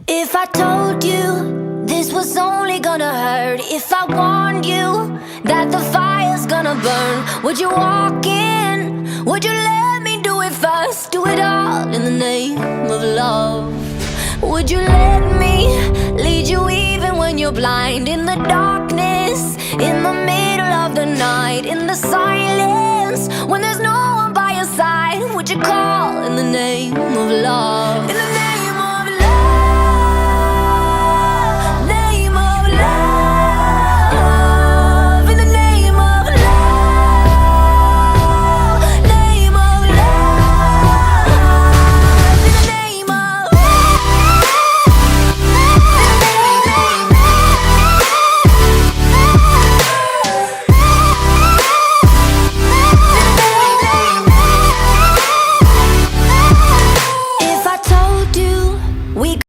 If I told you this was only gonna hurt, if I warned you that the fire's gonna burn, would you walk in? Would you let me do it first? Do it all in the name of love. Would you let me lead you even when you're blind? In the darkness, in the middle of the night, in the silence, when there's no one by your side, would you call in the name of love?